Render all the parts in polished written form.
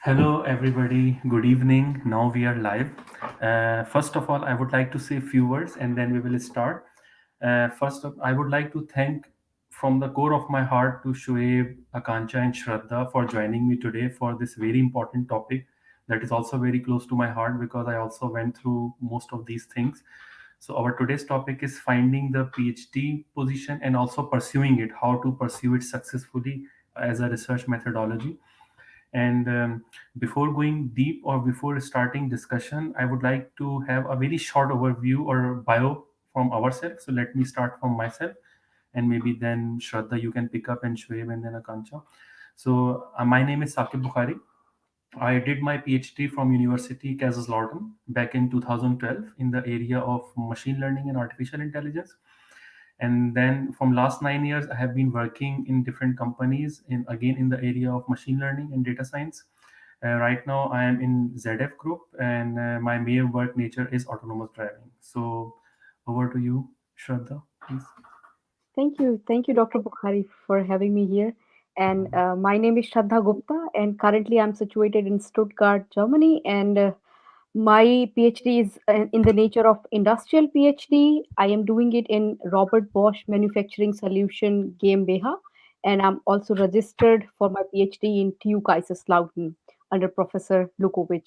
Hello, everybody. Good evening. Now we are live. First of all, I would like to say a few words and then we will start. I would like to thank from the core of my heart to Shoaib, Akanksha, and Shraddha for joining me today for this very important topic that is also very close to my heart because I also went through most of these things. So, our today's topic is finding the PhD position and also pursuing it, how to pursue it successfully as a research methodology. And before going deep or before starting discussion, I would like to have a very short overview or bio from ourselves. So let me start from myself, and maybe then Shraddha, you can pick up, and Shoaib, and then Akanksha. So my name is Saqib Bukhari. I did my PhD from University Kaiserslautern back in 2012 in the area of machine learning and artificial intelligence. And then from last 9 years, I have been working in different companies in again in the area of machine learning and data science. Right now, I am in ZF Group, and my main work nature is autonomous driving. So, over to you, Shraddha, please. Thank you, Dr. Bukhari, for having me here. And my name is Shraddha Gupta, and currently I'm situated in Stuttgart, Germany. And my PhD is in the nature of industrial PhD. I am doing it in Robert Bosch Manufacturing Solution GmbH, and I'm also registered for my PhD in TU Kaiserslautern under Professor Lukovic.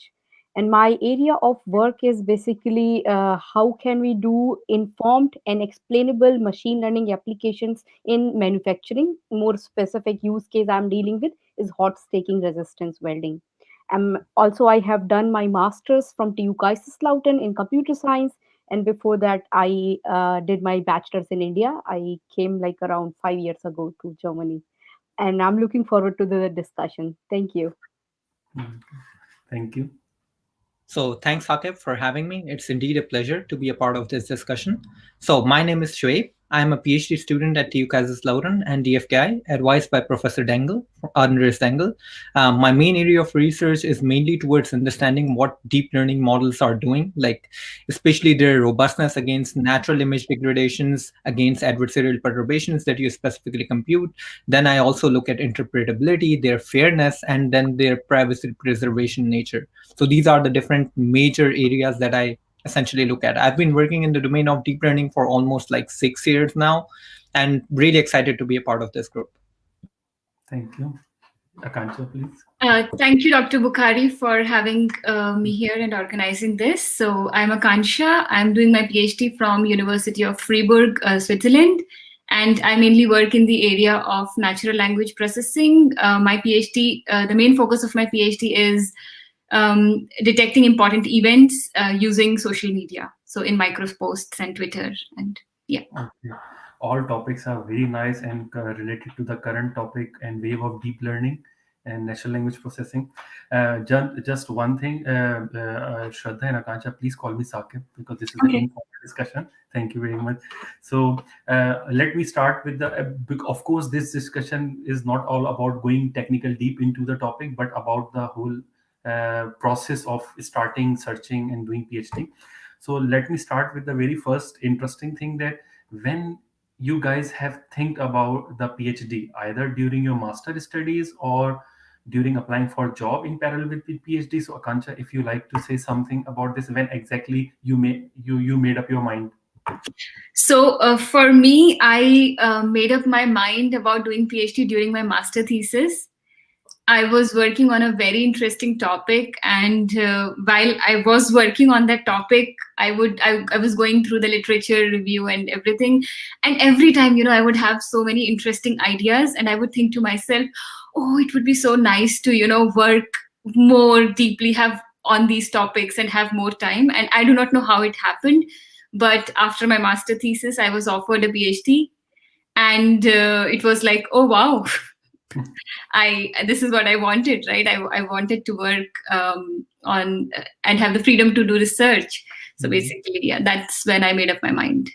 And my area of work is basically how can we do informed and explainable machine learning applications in manufacturing. More specific use case I'm dealing with is hot staking resistance welding. Also, I have done my master's from TU Kaiserslautern in computer science, and before that, I did my bachelor's in India. I came like around 5 years ago to Germany, and I'm looking forward to the discussion. Thank you. Mm, thank you. So, thanks, Saqib, for having me. It's indeed a pleasure to be a part of this discussion. So, my name is Shoaib. I'm a PhD student at TU Kaiserslautern and DFKI, advised by Professor Dengel, Andres Dengel. My main area of research is mainly towards understanding what deep learning models are doing, like especially their robustness against natural image degradations, against adversarial perturbations that you specifically compute. Then I also look at interpretability, their fairness, and then their privacy preservation nature. So these are the different major areas that I essentially look at. I've been working in the domain of deep learning for almost like 6 years now, and really excited to be a part of this group. Thank you. Akanksha, please. Thank you, Dr. Bukhari, for having me here and organizing this. So I'm Akansha. I'm doing my PhD from University of Freiburg, Switzerland, and I mainly work in the area of natural language processing. My PhD, the main focus of my PhD is detecting important events using social media. So in microposts and Twitter, and yeah. Okay. All topics are very nice and related to the current topic and wave of deep learning and natural language processing. Just one thing, Shraddha and Akanksha, please call me Saqib because this is an Okay. informal discussion. Thank you very much. So let me start with of course, this discussion is not all about going technical deep into the topic, but about the whole process of starting, searching, and doing PhD. So let me start with the very first interesting thing that when you guys have think about the PhD, either during your master studies or during applying for job in parallel with the PhD. So Akanksha, if you like to say something about this, when exactly you made up your mind? So for me, I made up my mind about doing PhD during my master thesis. I was working on a very interesting topic, and while I was working on that topic, I was going through the literature review and everything, and every time, I would have so many interesting ideas, and I would think to myself, oh, it would be so nice to work more deeply, have on these topics, and have more time. And I do not know how it happened, but after my master thesis, I was offered a PhD, and it was like, oh wow. I This is what I wanted, right? I wanted to work on and have the freedom to do research. So Mhm. basically, yeah, that's when I made up my mind.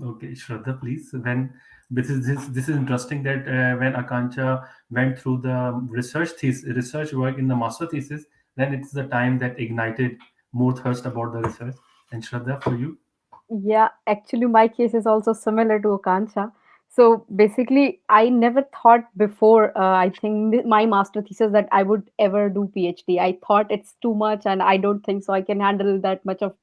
Okay, Shraddha, please. When this is interesting that when Akanksha went through the research work in the master thesis, then it's the time that ignited more thirst about the research. And Shraddha, for you? Yeah, actually, my case is also similar to Akansha. So basically, I never thought before, I think my master thesis, that I would ever do PhD. I thought it's too much, and I don't think so I can handle that much of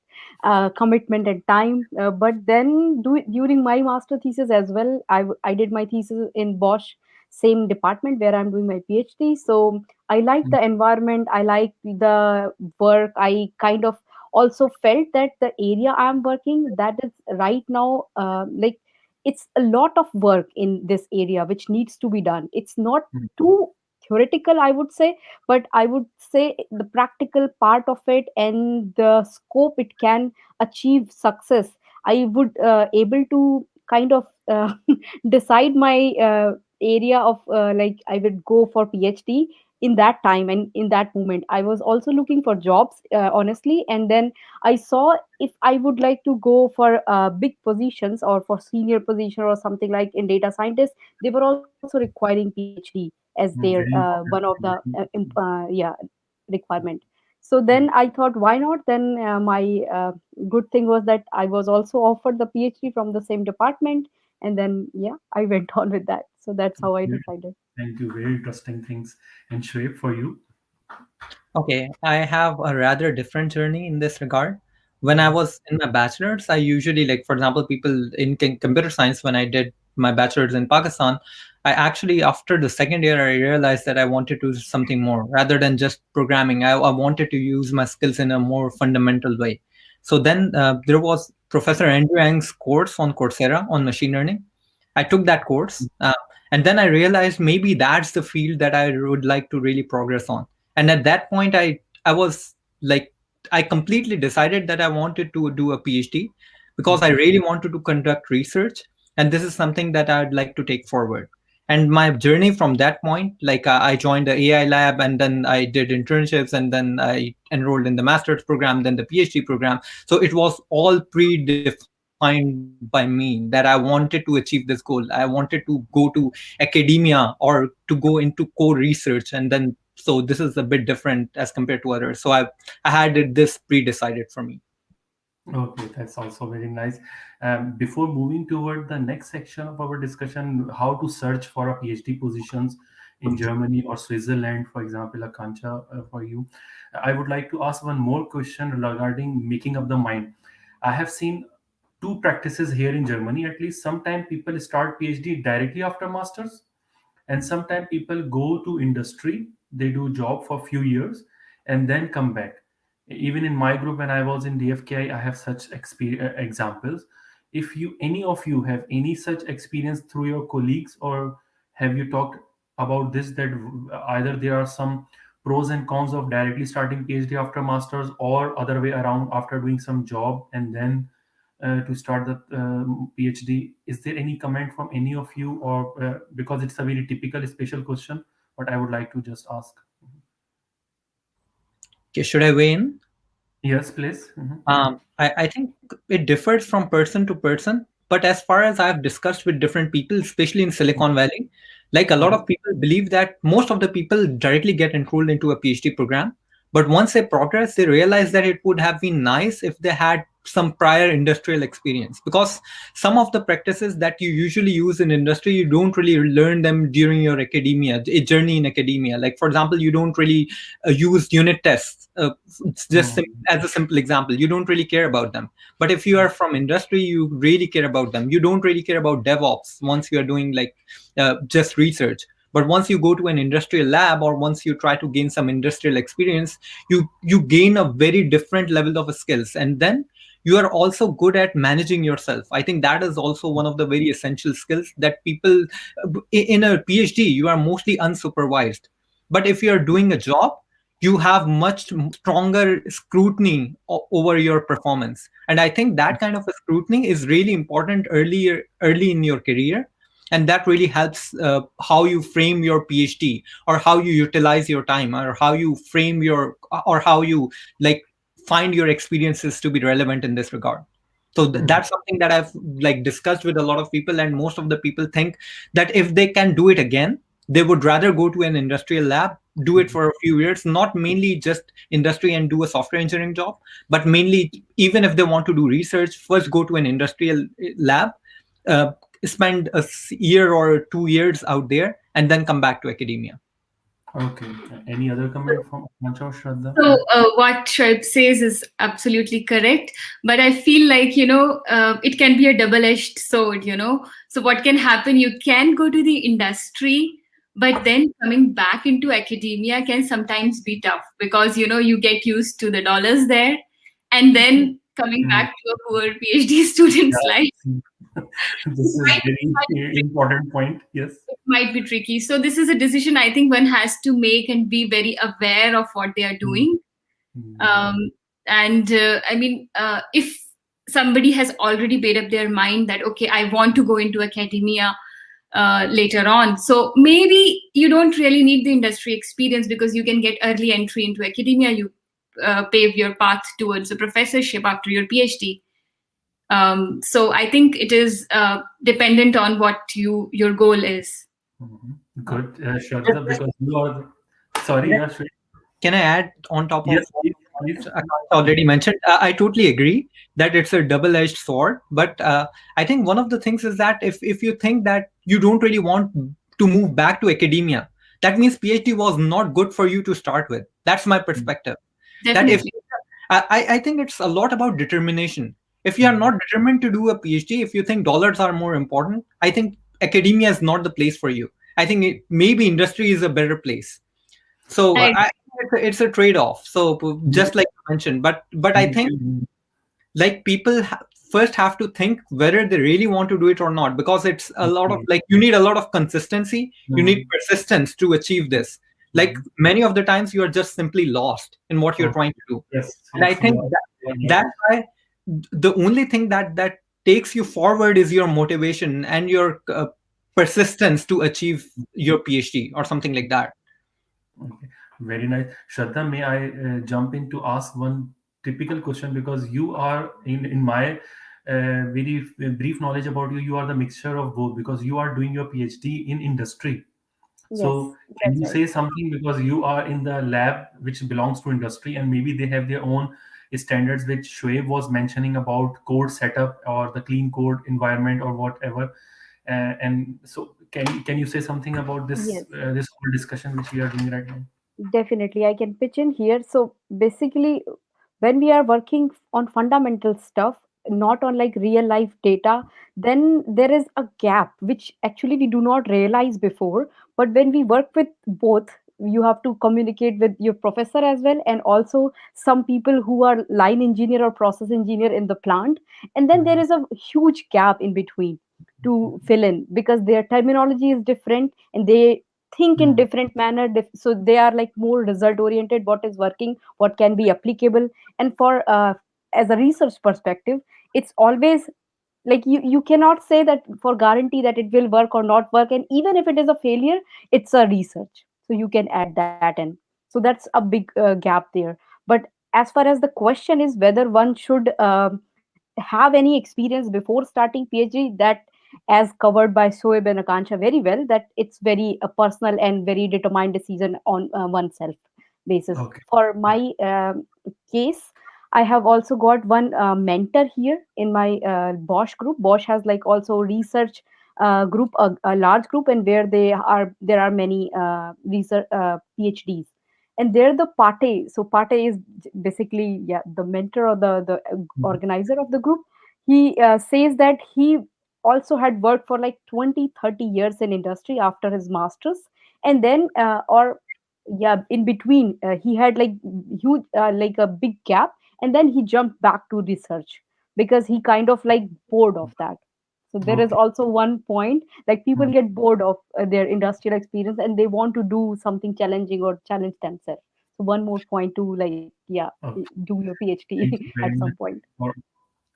commitment and time. But then during my master thesis as well, I did my thesis in Bosch, same department where I'm doing my PhD. So I like the environment, I like the work. I kind of also felt that the area I'm working, that is right now, like, it's a lot of work in this area which needs to be done. It's not too theoretical, I would say, but I would say the practical part of it and the scope it can achieve success, I would able to kind of decide my area of, like, I would go for PhD in that time. And in that moment I was also looking for jobs, honestly. And then I saw, if I would like to go for big positions or for senior position or something like in data scientist, they were also requiring PhD as their Very one of important. the yeah, requirement. So then I thought, why not? Then my good thing was that I was also offered the PhD from the same department, and then yeah, I went on with that. So that's how I Very- decided. Thank you. Very interesting things. And Shoaib, for you? Okay, I have a rather different journey in this regard. When I was in my bachelor's, I usually, like, for example, people in computer science, when I did my bachelor's in Pakistan, I actually, after the second year, I realized that I wanted to do something more rather than just programming. I wanted to use my skills in a more fundamental way. So then there was Professor Andrew Yang's course on Coursera on machine learning. I took that course, and then I realized maybe that's the field that I would like to really progress on. And at that point, I was like, I completely decided that I wanted to do a PhD because I really wanted to conduct research, and this is something that I'd like to take forward. And my journey from that point, like, I joined the AI lab, and then I did internships, and then I enrolled in the master's program, then the PhD program. So it was all predefined by me that I wanted to achieve this goal. I wanted to go to academia or to go into core research, and then, so this is a bit different as compared to others. So I had this pre-decided for me. Okay, that's also very nice. Before moving toward the next section of our discussion, how to search for a PhD positions in Germany or Switzerland, for example, Akanksha, for you, I would like to ask one more question regarding making up the mind. I have seen two practices here in Germany, at least. Sometimes people start PhD directly after masters, and sometimes people go to industry, they do job for few years and then come back. Even in my group when I was in DFKI, I have such examples. If you, any of you, have any such experience through your colleagues, or have you talked about this, that either there are some pros and cons of directly starting PhD after masters, or other way around, after doing some job and then to start the PhD. Is there any comment from any of you, or because it's a very typical special question, but I would like to just ask. Okay, should I weigh in? Yes, please. I think it differs from person to person. But as far as I've discussed with different people, especially in Silicon Valley, like, a lot Mhm. of people believe that most of the people directly get enrolled into a PhD program. But once they progress, they realize that it would have been nice if they had some prior industrial experience, because some of the practices that you usually use in industry, you don't really learn them during your academia journey in academia. Like, for example, you don't really use unit tests. It's just Mm. as a simple example, you don't really care about them. But if you are from industry, you really care about them. You don't really care about DevOps once you are doing, like, just research. But once you go to an industrial lab, or once you try to gain some industrial experience, you gain a very different level of skills, and then you are also good at managing yourself. I think that is also one of the very essential skills that people, in a PhD, you are mostly unsupervised. But if you are doing a job, you have much stronger scrutiny over your performance. And I think that kind of a scrutiny is really important early in your career. And that really helps how you frame your PhD, or how you utilize your time, or how you frame your, or how you, like, find your experiences to be relevant in this regard. So Mm. that's something that I've, like, discussed with a lot of people, and most of the people think that if they can do it again, they would rather go to an industrial lab, do it for a few years, not mainly just industry and do a software engineering job, but mainly, even if they want to do research, first go to an industrial lab, uh, spend year or 2 years out there and then come back to academia. Okay. Any other comment from Mancha or Shraddha? So, what Shoaib says is absolutely correct. But I feel like, it can be a double-edged sword. So, what can happen? You can go to the industry, but then coming back into academia can sometimes be tough because, you get used to the dollars there. And then coming Hmm. back to a poor PhD student's life, Yeah. it This is might, very important point. Yes. it might be tricky. So, this is a decision I think one has to make and be very aware of what they are Hmm. doing. Hmm. um, and I mean, if somebody has already made up their mind that okay, I want to go into academia later on, so maybe you don't really need the industry experience because you can get early entry into academia. You pave your path towards a professorship after your PhD. So I think it is dependent on what your goal is. Mhm. Uh, Good, Shraddha, because you are. Sorry, yeah, Shraddha. Can I add on top of Yes, please, please. what Akash already mentioned? I totally agree that it's a double-edged sword. But I think one of the things is that if you think that you don't really want to move back to academia, that means PhD was not good for you to start with. That's my perspective. That if Definitely. I think it's a lot about determination. If you are not determined to do a PhD, if you think dollars are more important, I think academia is not the place for you. I think maybe industry is a better place. So I it's a trade-off. So just like you mentioned, but I think Mhm. like people first have to think whether they really want to do it or not, because it's a lot of Okay. like you need a lot of consistency, you need Mhm. persistence to achieve this. Like Mhm. many of the times you are just simply lost in what you're Okay. trying to do. Yes, And I yes, think you are right. that's why the only thing that takes you forward is your motivation and your persistence to achieve your PhD or something like that. Okay, very nice. Shraddha, may I jump in to ask one typical question, because you are in my very brief knowledge about you, you are the mixture of both because you are doing your PhD in industry. Yes, So can that's you right. say something, because you are in the lab which belongs to industry and maybe they have their own standards which Shoaib was mentioning about code setup or the clean code environment or whatever. And so can you say something about Yes. this whole discussion which we are doing right now? Definitely, I can pitch in here. So basically, when we are working on fundamental stuff, not on like real life data, then there is a gap which actually we do not realize before. But when we work with both, you have to communicate with your professor as well, and also some people who are line engineer or process engineer in the plant. And then there Mhm. is a huge gap in between to fill in because their terminology is different and they think in Mhm. different manner, so they are like more result oriented, what is working, what can be applicable. And for as a research perspective, it's always like you cannot say that for guarantee that it will work or not work, and even if it is a failure, it's a research, so you can add that in. So that's a big gap there. But as far as the question is whether one should have any experience before starting PhD, that as covered by Soeb and Akansha very well, that it's very personal and very determined decision on oneself basis. Okay. For my case, I have also got one mentor here in my Bosch group. Bosch has like also research group, a large group, and where there are many research PhDs, and they're the Pate. So Pate is basically, yeah, the mentor or the Mhm. organizer of the group. He says that he also had worked for like 20-30 years in industry after his masters, and then or yeah, in between he had like huge like a big gap, and then he jumped back to research because he kind of like bored of that. So there is Okay. also one point, like people Mhm. get bored of their industrial experience and they want to do something challenging or challenge themselves. So one more point to like, yeah, Okay. do your PhD Thank you at very some much point. for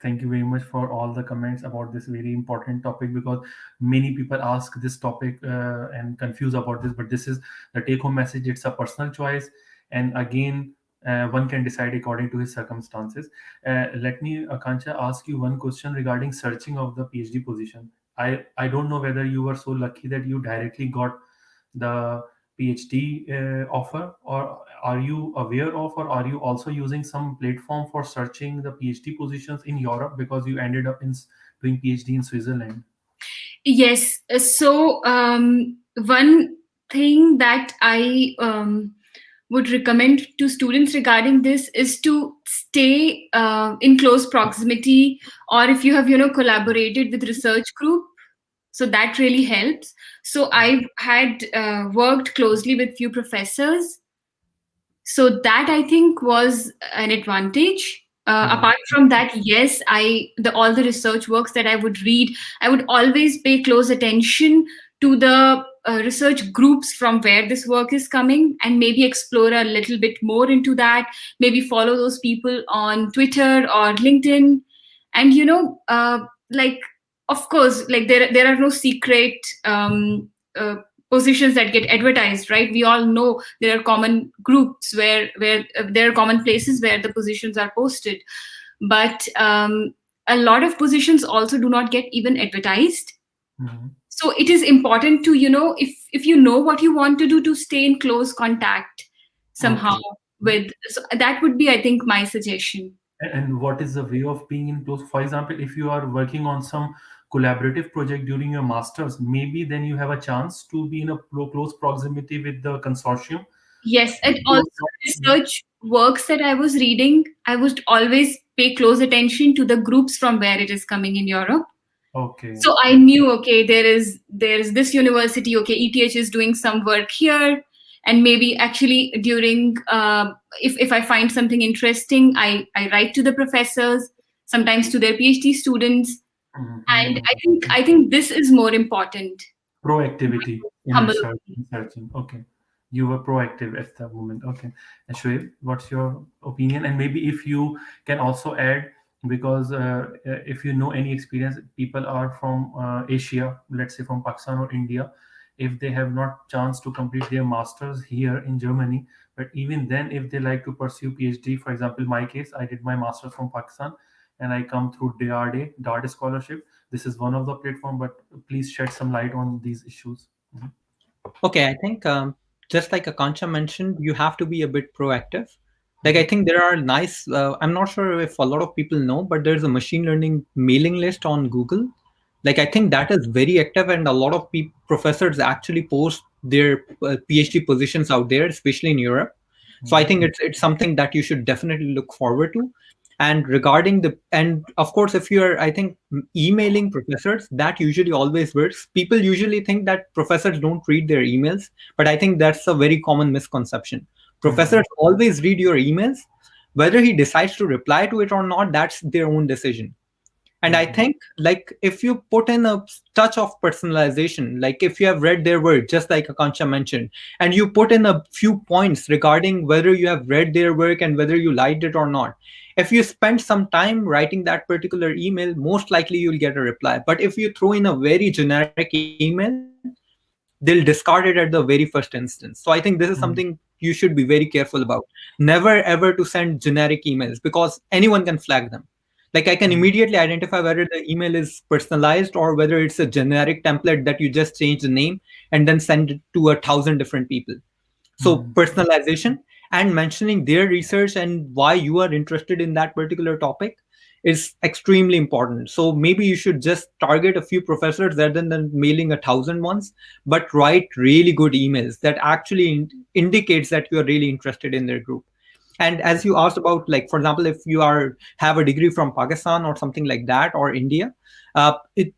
Thank you very much for all the comments about this very important topic, because many people ask this topic and confuse about this. But this is the take-home message. It's a personal choice, and again, one can decide according to his circumstances. Let me, Akanksha, ask you one question regarding searching of the PhD position. I don't know whether you were so lucky that you directly got the PhD offer, or are you aware of, or are you also using some platform for searching the PhD positions in Europe because you ended up in doing PhD in Switzerland? Yes. So, one thing that I would recommend to students regarding this is to stay in close proximity, or if you have, collaborated with research group, so that really helps. So I had worked closely with few professors, so that I think was an advantage. Mhm. Apart from that, yes, the all the research works that I would read, I would always pay close attention to the research groups from where this work is coming, and maybe explore a little bit more into that. Maybe follow those people on Twitter or LinkedIn, and like, of course, like there are no secret uh, positions that get advertised, right? We all know there are common groups where there are common places where the positions are posted, but a lot of positions also do not get even advertised. Mhm. So it is important to, if you know what you want to do, to stay in close contact somehow Okay. with. So that would be, I think, my suggestion. And what is the way of being in close? For example, if you are working on some collaborative project during your masters, maybe then you have a chance to be in a close proximity with the consortium. Yes, and You also are not- research works that I was reading, I would always pay close attention to the groups from where it is coming in Europe. Okay. So I knew, okay, there is this university, okay, ETH is doing some work here, and maybe actually during if I find something interesting, I write to the professors, sometimes to their PhD students, and Mhm. I think this is more important. Proactivity in Humble. researching. Okay. You were proactive at the moment. Okay. And Shoaib, what's your opinion? And maybe if you can also add, because if you know any experience, people are from Asia, let's say from Pakistan or India, if they have not chance to complete their masters here in Germany, but even then, if they like to pursue PhD, for example, my case, I did my masters from Pakistan, and I come through DARDE scholarship. This is one of the platform, but please shed some light on these issues. Mhm. Okay, I think just like Akanksha mentioned, you have to be a bit proactive. Like I Mhm. think there are nice. I'm not sure if a lot of people know, but there's a machine learning mailing list on Google. Like I think that is very active, and a lot of professors actually post their PhD positions out there, especially in Europe. So I Mhm. think it's something that you should definitely look forward to. And regarding and of course, if you're, I think, emailing professors, that usually always works. People usually think that professors don't read their emails, but I think that's a very common misconception. Mhm. Professors always read your emails. Whether he decides to reply to it or not, that's their own decision. And I Mhm. think, like, if you put in a touch of personalization, like if you have read their work, just like Akanksha mentioned, and you put in a few points regarding whether you have read their work and whether you liked it or not, if you spend some time writing that particular email, most likely you'll get a reply. But if you throw in a very generic email, they'll discard it at the very first instance. So I think this is something you Mhm. should be very careful about. Never ever to send generic emails, because anyone can flag them. Like I can Mhm. immediately identify whether the email is personalized or whether it's a generic template that you just change the name and then send it to 1,000 different people. So Mhm. personalization and mentioning their research and why you are interested in that particular topic is extremely important. So maybe you should just target a few professors rather than mailing 1,000 ones, but write really good emails that actually indicates that you are really interested in their group. And as you asked about, like, for example, if you are have a degree from Pakistan or something like that, or India, it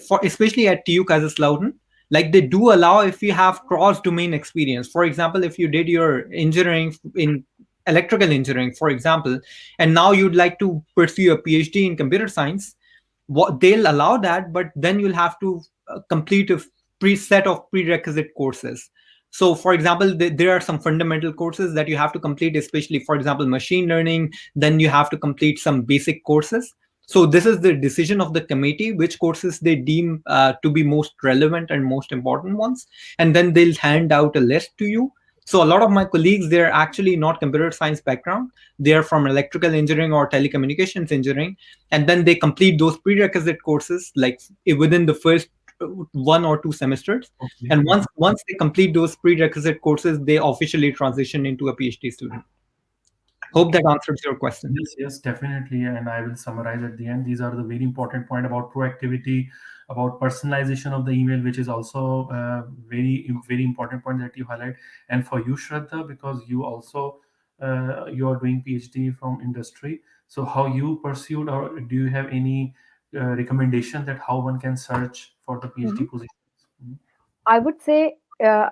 for especially at TU Kaiserslautern, like they do allow if you have cross domain experience. For example, if you did your engineering in electrical engineering, for example, and now you'd like to pursue a PhD in computer science, what they'll allow that, but then you'll have to complete a preset of prerequisite courses. So for example, there are some fundamental courses that you have to complete, especially for example machine learning. Then you have to complete some basic courses. So this is the decision of the committee which courses they deem to be most relevant and most important ones, and then they'll hand out a list to you. So a lot of my colleagues, they're actually not computer science background, they're from electrical engineering or telecommunications engineering, and then they complete those prerequisite courses like within the first 1 or 2 semesters. Okay. And once Mhm. once they complete those prerequisite courses, they officially transition into a PhD student. Hope that answers your question. Yes, yes, definitely. And I will summarize at the end. These are the very important point about proactivity, about personalization of the email, which is also very important point that you highlight. And for you, Shraddha, because you also you are doing PhD from industry. So how you pursued, or do you have any recommendation that how one can search for the Mhm. PhD positions? Mhm. I would say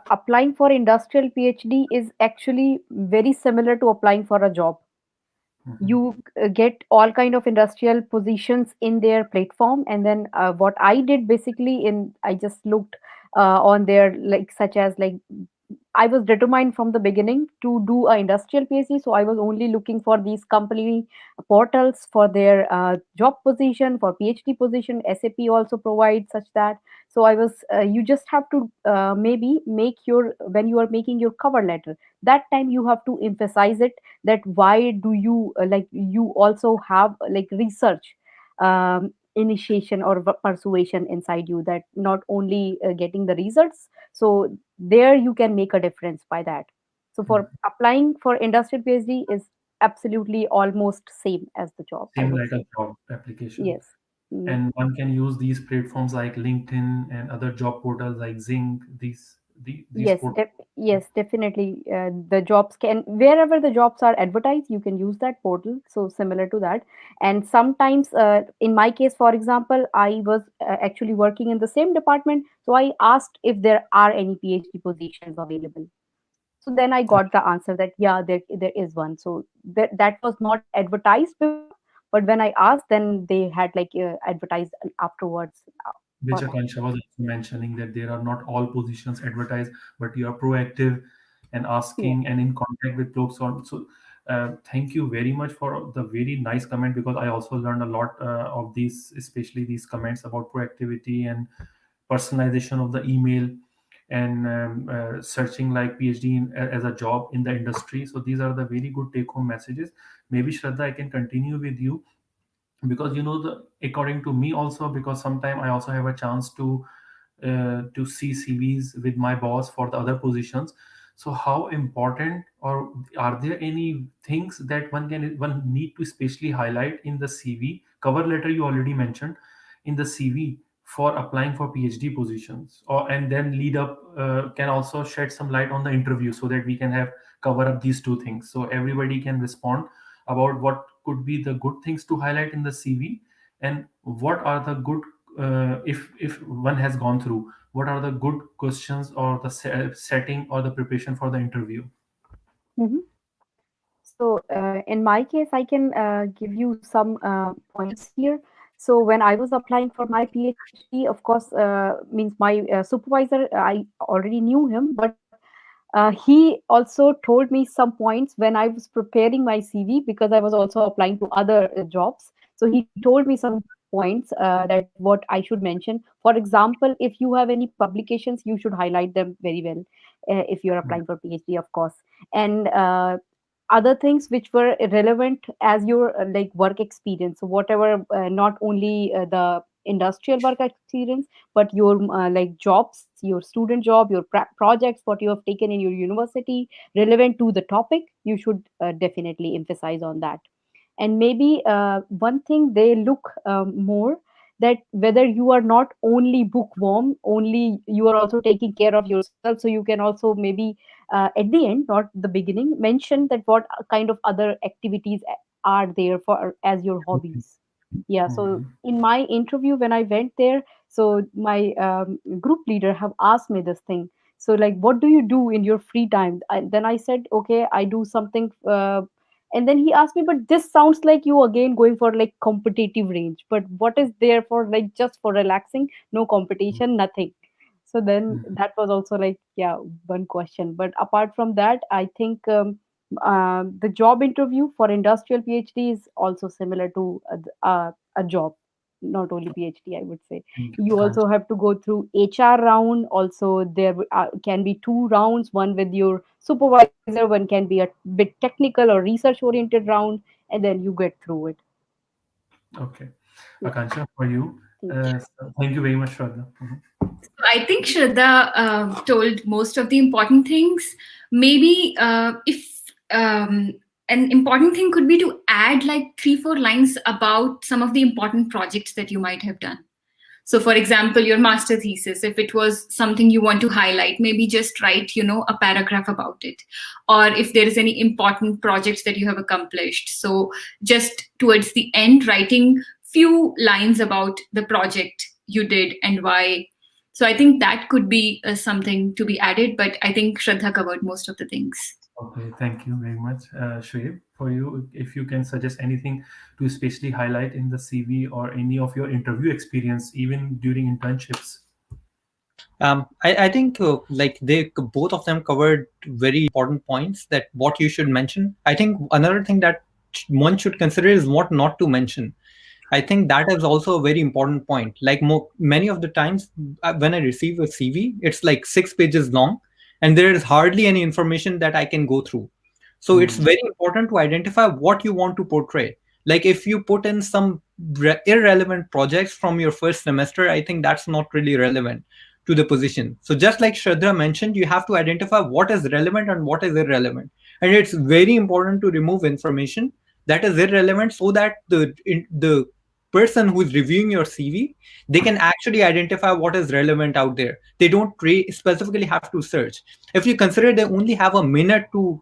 applying for industrial PhD is actually very similar to applying for a job. Mhm. You get all kind of industrial positions in their platform, and then what I did basically in I just looked on their, like, such as like, I was determined from the beginning to do a industrial PhD, so I was only looking for these company portals for their job position, for PhD position. SAP also provides such that. So I was, you just have to maybe make your, when you are making your cover letter, that time you have to emphasize it, that why do you like, you also have like research initiation or persuasion inside you, that not only getting the results. So there you can make a difference by that. So for Mhm. applying for industrial PhD is absolutely almost same as the job, I Same would like a say. job application. Yes. Mm. And one can use these platforms like LinkedIn and other job portals like Zinc. These Yes, portals. yes, definitely. The jobs can, wherever the jobs are advertised, you can use that portal. So similar to that. And sometimes, in my case, for example, I was actually working in the same department. So I asked if there are any PhD positions available. So then I got the answer that yeah, there is one. So that was not advertised before, but when I asked, then they had like advertised afterwards Which for that. Akansha was also mentioning that there are not all positions advertised, but you are proactive and Yes. asking and in contact with folks. So, thank you very much for the very nice comment because I also learned a lot of these, especially these comments about proactivity and personalization of the email and searching like PhD as a job in the industry. So these are the very good take-home messages. Maybe Shraddha, I can continue with you because the according to me also, because sometime I also have a chance to see CVs with my boss for the other positions. So how important, or are there any things that one need to especially highlight in the CV cover letter you already mentioned in the CV for applying for PhD positions, or and then lead up can also shed some light on the interview so that we can have cover up these two things so everybody can respond about what could be the good things to highlight in the CV and what are the good if one has gone through what are the good questions or the setting or the preparation for the interview. Mhm. So, in my case, I can give you some points here. So, when I was applying for my PhD, of course, means my supervisor, I already knew him, but he also told me some points when I was preparing my CV, because I was also applying to other jobs. So, he told me some points that what I should mention. For example, if you have any publications, you should highlight them very well if you're applying for PhD, of course. And other things which were relevant as your like work experience, so whatever, not only the industrial work experience, but your like jobs, your student job, your projects, what you have taken in your university relevant to the topic, you should definitely emphasize on that. And maybe one thing they look more, that whether you are not only bookworm, only you are also taking care of yourself. So you can also maybe at the end, not the beginning, mention that what kind of other activities are there for as your hobbies. Yeah, so Mhm. in my interview when I went there, so my group leader have asked me this thing. So like, what do you do in your free time? Then I said, okay, I do something. And then he asked me, but this sounds like you again going for like competitive range. But what is there for, like, just for relaxing? No competition, nothing. So then Mhm. that was also like, yeah, one question. But apart from that, I think the job interview for industrial PhD is also similar to a job, not only PhD, I would say. Thank you, You also Akansha. have to go through HR round. Also, there can be two rounds, one with your supervisor, one can be a bit technical or research oriented round, and then you get through it. Okay, Yeah. Akansha, for you, Thank you. so thank you very much, Shraddha. So I think Shraddha told most of the important things. Maybe if an important thing could be to add like 3-4 lines about some of the important projects that you might have done. So for example, your master thesis, if it was something you want to highlight, maybe just write, a paragraph about it. Or if there is any important projects that you have accomplished, so just towards the end, writing few lines about the project you did and why. So I think that could be something to be added, but I think Shraddha covered most of the things. Okay, thank you very much, Shoaib. For you, if you can suggest anything to especially highlight in the CV or any of your interview experience, even during internships. I think like they both of them covered very important points that what you should mention. I think another thing that one should consider is what not to mention. I think that is also a very important point. Like many of the times when I receive a CV, it's like 6 pages long, and there is hardly any information that I can go through. So it's very important to identify what you want to portray. Like if you put in some irrelevant projects from your first semester, I think that's not really relevant to the position. So just like Shraddha mentioned, you have to identify what is relevant and what is irrelevant. And it's very important to remove information that is irrelevant so that the person who is reviewing your CV, they can actually identify what is relevant out there. They don't specifically have to search. If you consider they only have a minute to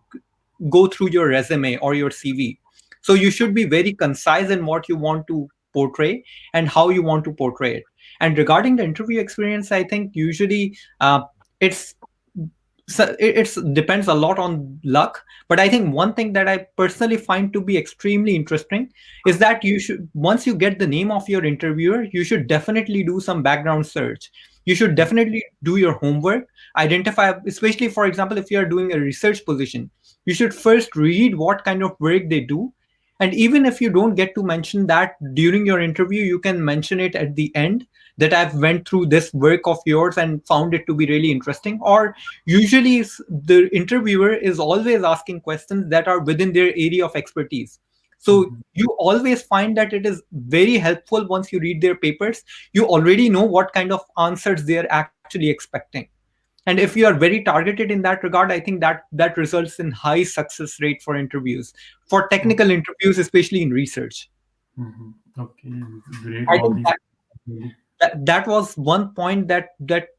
go through your resume or your CV, so you should be very concise in what you want to portray and how you want to portray it. And regarding the interview experience, I think usually it's it's depends a lot on luck, but I think one thing that I personally find to be extremely interesting is that you should, once you get the name of your interviewer, you should definitely do some background search. You should definitely do your homework, identify, especially for example if you are doing a research position, you should first read what kind of work they do. And even if you don't get to mention that during your interview, you can mention it at the end, that I've went through this work of yours and found it to be really interesting. Or usually the interviewer is always asking questions that are within their area of expertise. So you always find that it is very helpful once you read their papers. You already know what kind of answers they are actually expecting. And if you are very targeted in that regard, I think that results in high success rate for interviews, for technical interviews, especially in research. Okay, great. I All think these. that was one point that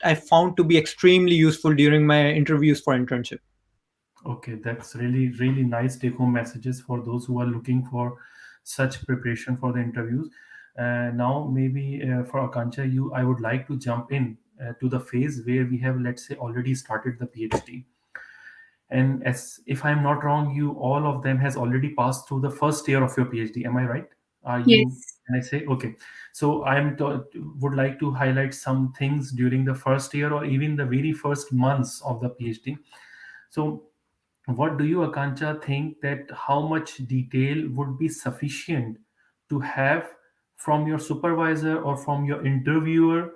I found to be extremely useful during my interviews for internship. Okay, that's really nice take-home messages for those who are looking for such preparation for the interviews. Now, maybe for Akanksha, I would like to jump in to the phase where we have, let's say, already started the PhD. And as if I'm not wrong, you all of them has already passed through the first year of your PhD. Am I right? Are you? Yes. Can I say okay? So would like to highlight some things during the first year or even the very first months of the PhD. So what do you, Akanksha, think that how much detail would be sufficient to have from your supervisor or from your interviewer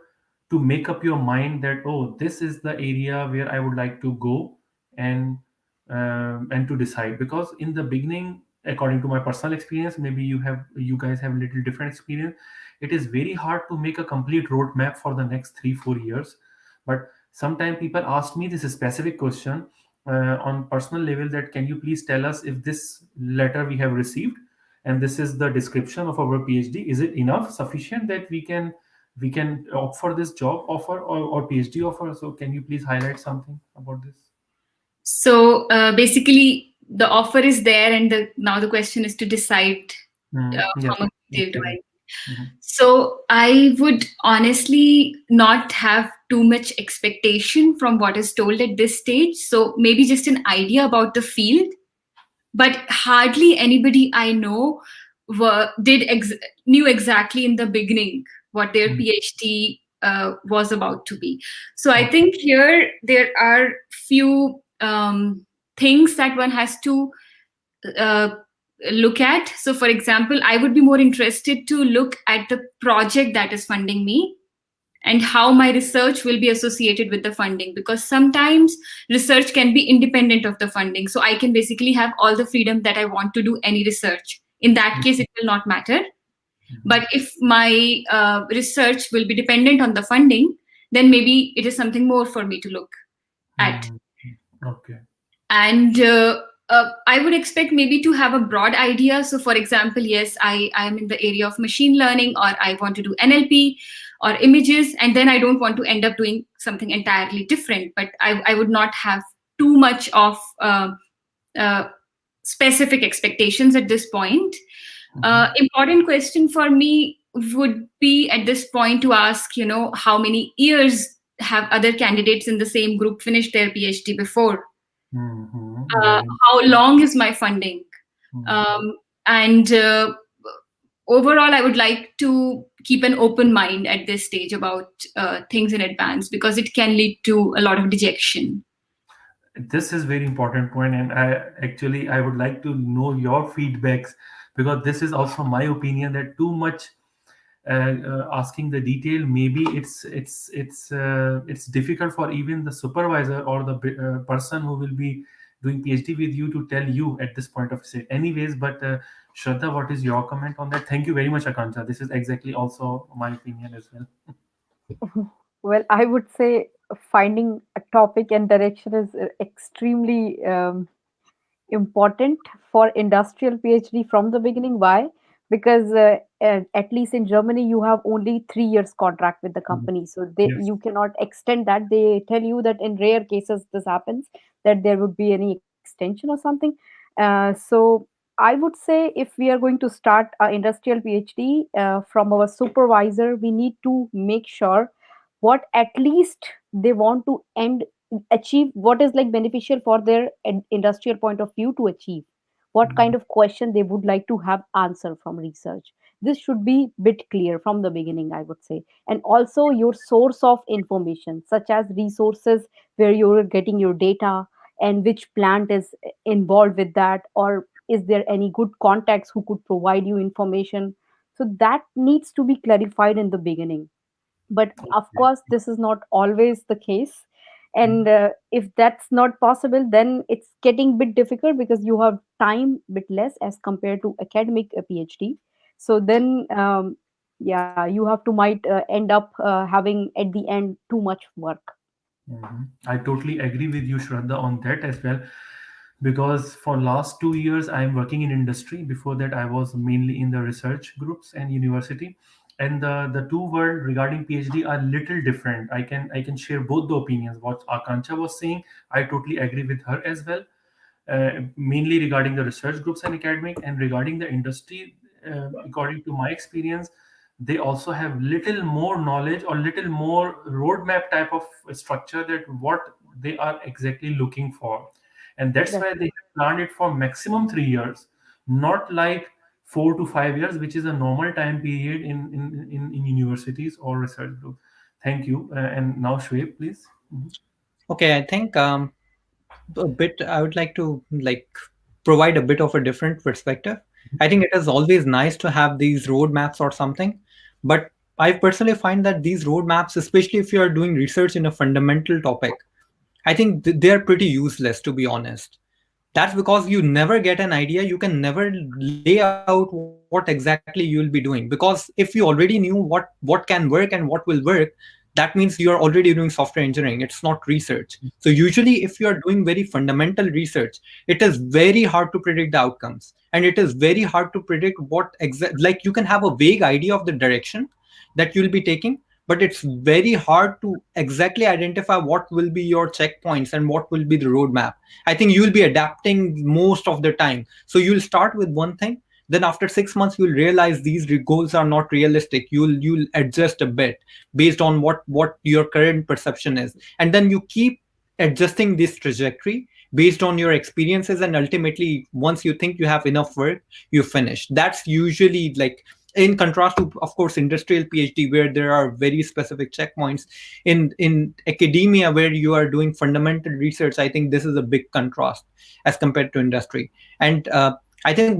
to make up your mind that, oh, this is the area where I would like to go, and and to decide? Because in the beginning, according to my personal experience, maybe you guys have a little different experience, it is very hard to make a complete roadmap for the next 3-4 years. But sometimes people ask me this specific question on personal level, that can you please tell us, if this letter we have received and this is the description of our PhD, is it enough sufficient that we can opt for this job offer or PhD offer? So can you please highlight something about this? So basically, the offer is there, and now the question is to decide Yes. how much detail do I. Mhm. So I would honestly not have too much expectation from what is told at this stage. So maybe just an idea about the field, but hardly anybody I know knew exactly in the beginning what their PhD was about to be. So I think here there are few things that one has to uh, look at. So for example, I would be more interested to look at the project that is funding me and how my research will be associated with the funding, because sometimes research can be independent of the funding, so I can basically have all the freedom that I want to do any research. In that case it will not matter. But if my research will be dependent on the funding, then maybe it is something more for me to look at. Okay. And I would expect maybe to have a broad idea. So, for example, yes, I am in the area of machine learning, or I want to do NLP or images, and then I don't want to end up doing something entirely different. But I would not have too much of uh, specific expectations at this point. Important question for me would be at this point to ask, how many years have other candidates in the same group finished their PhD before? Very. How long is my funding? Um, and overall, I would like to keep an open mind at this stage about things in advance, because it can lead to a lot of dejection. This is very important point, and I would like to know your feedbacks, because this is also my opinion that too much asking the detail, maybe it's difficult for even the supervisor or the person who will be doing PhD with you to tell you at this point of say. Anyways, but Shraddha, what is your comment on that? Thank you very much, Akansha. This is exactly also my opinion as well. Well, I would say finding a topic and direction is extremely important for industrial PhD from the beginning. Why? Because at least in Germany, you have only 3 years contract with the Mhm. company, so Yes. you cannot extend that. They tell you that in rare cases this happens, that there would be any extension or something. So I would say if we are going to start our industrial PhD from our supervisor, we need to make sure what at least they want to end achieve, what is like beneficial for their industrial point of view to achieve, what kind Mhm. of question they would like to have answer from research. This should be bit clear from the beginning, I would say. And also your source of information, such as resources where you're getting your data, and which plant is involved with that, or is there any good contacts who could provide you information. So that needs to be clarified in the beginning, but of Okay. course this is not always the case. And Mhm. if that's not possible, then it's getting bit difficult because you have time bit less as compared to academic PhD. So then yeah, you have to might end up having at the end too much work. I totally agree with you, Shraddha, on that as well. Because for last 2 years, I am working in industry. Before that, I was mainly in the research groups and university. And the two world regarding PhD are little different. I can share both the opinions. What Akanksha was saying, I totally agree with her as well. Mainly regarding the research groups and academic, and regarding the industry, according to my experience, they also have little more knowledge or little more roadmap type of structure that what they are exactly looking for, and that's That's why they have planned it for maximum 3 years, not like 4 to 5 years, which is a normal time period in universities or research group. Thank you. And now Shweb, please. Mhm. Okay, I think a bit I would like to like provide a bit of a different perspective. I think it is always nice to have these roadmaps or something, but I personally find that these roadmaps, especially if you are doing research in a fundamental topic, I think they're pretty useless, to be honest. That's because you never get an idea. You can never lay out what exactly you will be doing, because if you already knew what can work and what will work, that means you are already doing software engineering. It's not research. So usually if you are doing very fundamental research, it is very hard to predict the outcomes, and it is very hard to predict like you can have a vague idea of the direction that you'll be taking, but it's very hard to exactly identify what will be your checkpoints and what will be the roadmap. I think you'll be adapting most of the time. So you'll start with one thing, then after 6 months you'll realize these goals are not realistic. You'll adjust a bit based on what your current perception is, and then you keep adjusting this trajectory based on your experiences, and ultimately once you think you have enough work, you finish. That's usually like, in contrast to of course industrial PhD, where there are very specific checkpoints. In academia, where you are doing fundamental research, I think this is a big contrast as compared to industry. And I think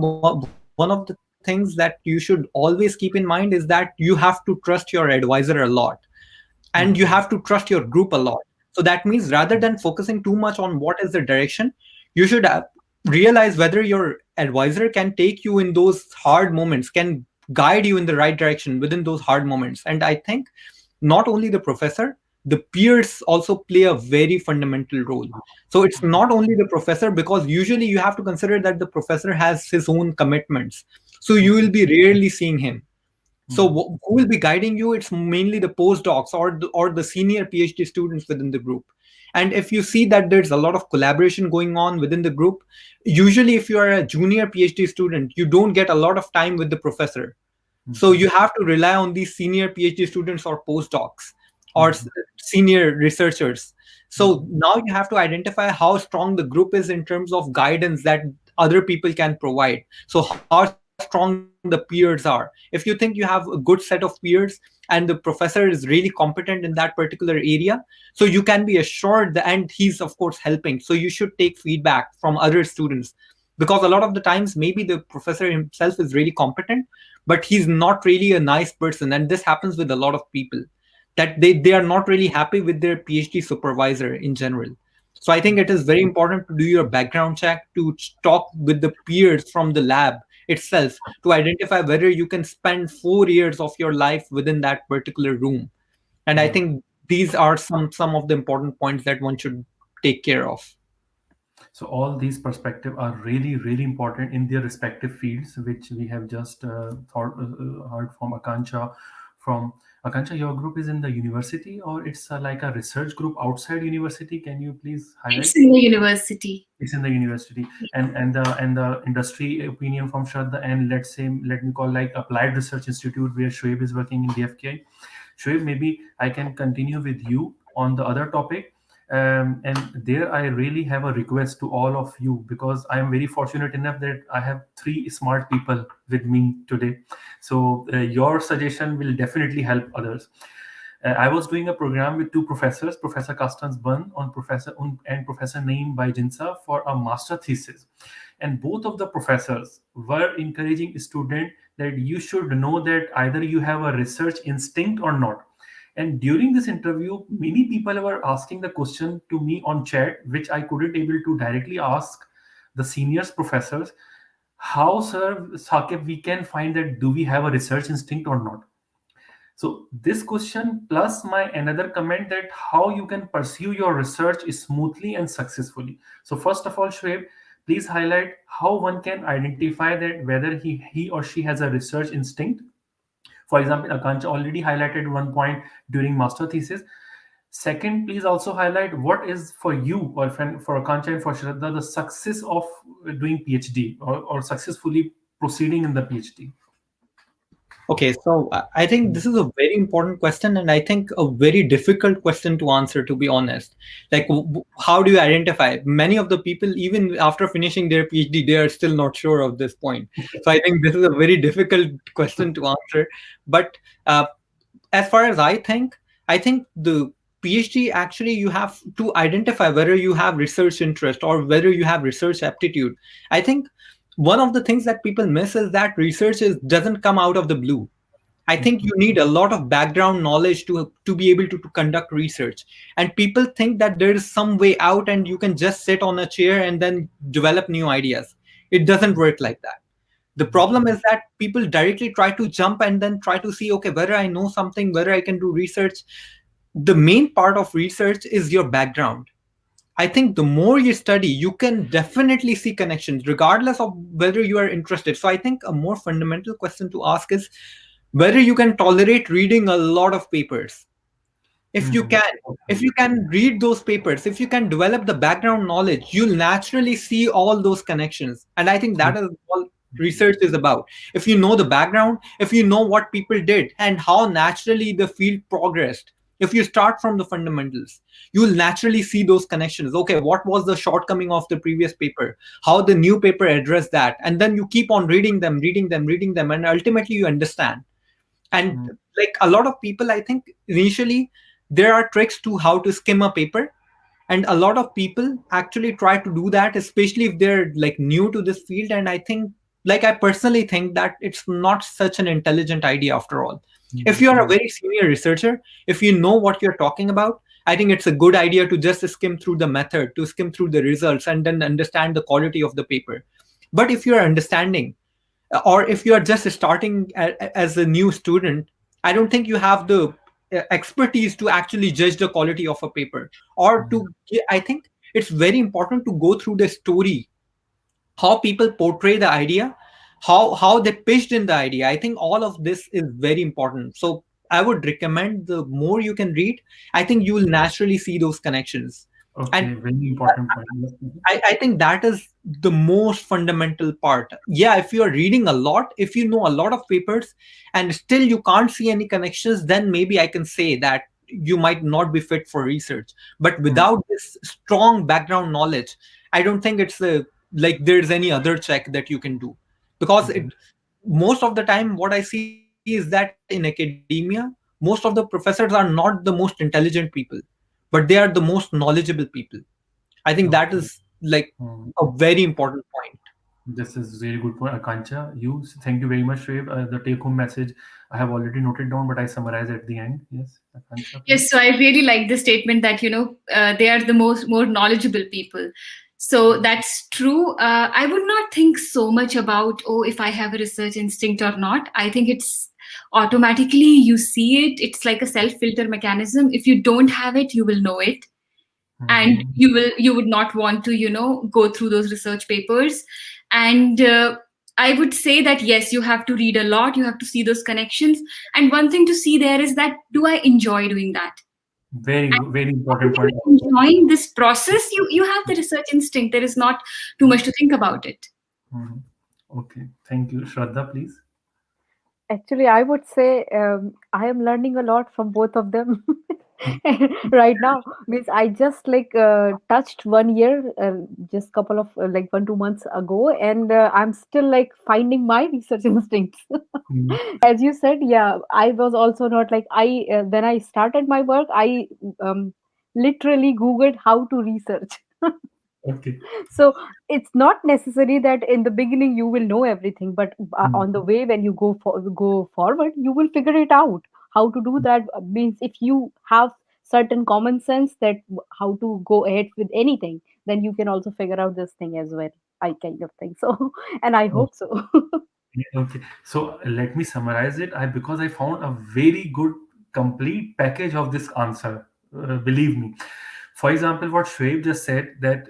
one of the things that you should always keep in mind is that you have to trust your advisor a lot, and you have to Mhm. trust your group a lot. So that means rather than focusing too much on what is the direction, you should realize whether your advisor can take you in those hard moments, can guide you in the right direction within those hard moments. And I think not only the professor, the peers also play a very fundamental role. So it's not only the professor, because usually you have to consider that the professor has his own commitments. So you will be rarely seeing him. So who will be guiding you? It's mainly the postdocs or the senior PhD students within the group. And if you see that there's a lot of collaboration going on within the group, usually if you are a junior PhD student, you don't get a lot of time with the professor. So you have to rely on these senior PhD students or postdocs or senior researchers. So now you have to identify how strong the group is in terms of guidance that other people can provide. So how strong the peers are. If you think you have a good set of peers and the professor is really competent in that particular area, so you can be assured that, and he's of course helping. So you should take feedback from other students, because a lot of the times maybe the professor himself is really competent, but he's not really a nice person. And this happens with a lot of people, that they are not really happy with their PhD supervisor in general. So I think it is very important to do your background check, to talk with the peers from the lab itself, to identify whether you can spend 4 years of your life within that particular room. And I think these are some of the important points that one should take care of. So all these perspectives are really, really important in their respective fields, which we have just heard from Akanksha. From Akanksha, your group is in the university, or it's like a research group outside university? Can you please highlight? It's in the university. It's in the university, and the industry opinion from Shraddha, and let me call like Applied Research Institute where Shoaib is working in DFK. Shoaib, maybe I can continue with you on the other topic. And there I really have a request to all of you, because I am very fortunate enough that I have three smart people with me today. So your suggestion will definitely help others. I was doing a program with two professors, Professor Castans Bun and Professor Naeem Baijinsa, for a master thesis. And both of the professors were encouraging students that you should know that either you have a research instinct or not. And during this interview, many people were asking the question to me on chat, which I couldn't able to directly ask the seniors professors. How, sir, Saqib, we can find that do we have a research instinct or not? So this question plus my another comment that how you can pursue your research smoothly and successfully. So first of all, Shoaib, please highlight how one can identify that whether he or she has a research instinct. For example, Akanksha already highlighted one point during master thesis. Second, please also highlight what is for you or for Akanksha and for Shraddha the success of doing PhD, or successfully proceeding in the PhD. Okay, so I think this is a very important question, and I think a very difficult question to answer, to be honest. Like, how do you identify? Many of the people, even after finishing their PhD, they are still not sure of this point. So I think this is a very difficult question to answer. But as far as I think the PhD, actually, you have to identify whether you have research interest or whether you have research aptitude. I think one of the things that people miss is that research doesn't come out of the blue. I think you need a lot of background knowledge to be able to conduct research. And people think that there is some way out and you can just sit on a chair and then develop new ideas. It doesn't work like that. The problem is that people directly try to jump and then try to see, okay, whether I know something, whether I can do research. The main part of research is your background. I think the more you study, you can definitely see connections, regardless of whether you are interested. So I think a more fundamental question to ask is whether you can tolerate reading a lot of papers. If you can read those papers, if you can develop the background knowledge, you'll naturally see all those connections. And I think that is all research is about. If you know the background, if you know what people did and how naturally the field progressed, if you start from the fundamentals, you will naturally see those connections. Okay, what was the shortcoming of the previous paper? How the new paper addressed that? And then you keep on reading them, and ultimately you understand. And like a lot of people, I think initially there are tricks to how to skim a paper. And a lot of people actually try to do that, especially if they're like new to this field. And I think, like, I personally think that it's not such an intelligent idea after all. If you are a very senior researcher, if you know what you're talking about, I think it's a good idea to just skim through the method, to skim through the results, and then understand the quality of the paper. But if you're understanding, or if you are just starting as a new student, I don't think you have the expertise to actually judge the quality of a paper, or Mhm. to I think it's very important to go through the story, how people portray the idea, how they pitched in the idea. I think all of this is very important. So I would recommend, the more you can read, I think you will naturally see those connections. And Okay, very important point. Yes. Mhm. I think that is the most fundamental part. Yeah, if you are reading a lot, if you know a lot of papers and still you can't see any connections, then maybe I can say that you might not be fit for research. But Mhm. without this strong background knowledge, I don't think it's like there's any other check that you can do. Because Okay. most of the time, what I see is that in academia, most of the professors are not the most intelligent people, but they are the most knowledgeable people. I think that is Okay. like Mhm. a very important point. This is very good point, Akanksha. Thank you very much, Shoaib. The take-home message I have already noted down, but I summarize at the end. Yes, Akanksha, please. Yes, so I really like the statement that they are the most more knowledgeable people. So that's true. I would not think so much about, oh, if I have a research instinct or not. I think it's automatically you see it. It's like a self filter mechanism. If you don't have it, you will know it, and Mhm. you would not want to go through those research papers. And I would say that yes, you have to read a lot, you have to see those connections. And one thing to see there is that, do I enjoy doing that? Very And good, very once important point. you're enjoying this process, you have the research instinct. There is not too much to think about it. Mhm. Okay, thank you, Shraddha, please. Actually, I would say I am learning a lot from both of them right now. Means I just like touched 1 year, just couple of like 1 2 months ago, and I'm still like finding my research instincts. Mhm. As you said, yeah, I was also not like I when I started my work, I literally googled how to research. Okay. So it's not necessary that in the beginning you will know everything, but on the Mhm. way when you go forward, you will figure it out how to do that. Means if you have certain common sense that how to go ahead with anything, then you can also figure out this thing as well. I kind of think so, and I hope so. Okay, so let me summarize it. Because I found a very good complete package of this answer. Believe me. For example, what Shoaib just said, that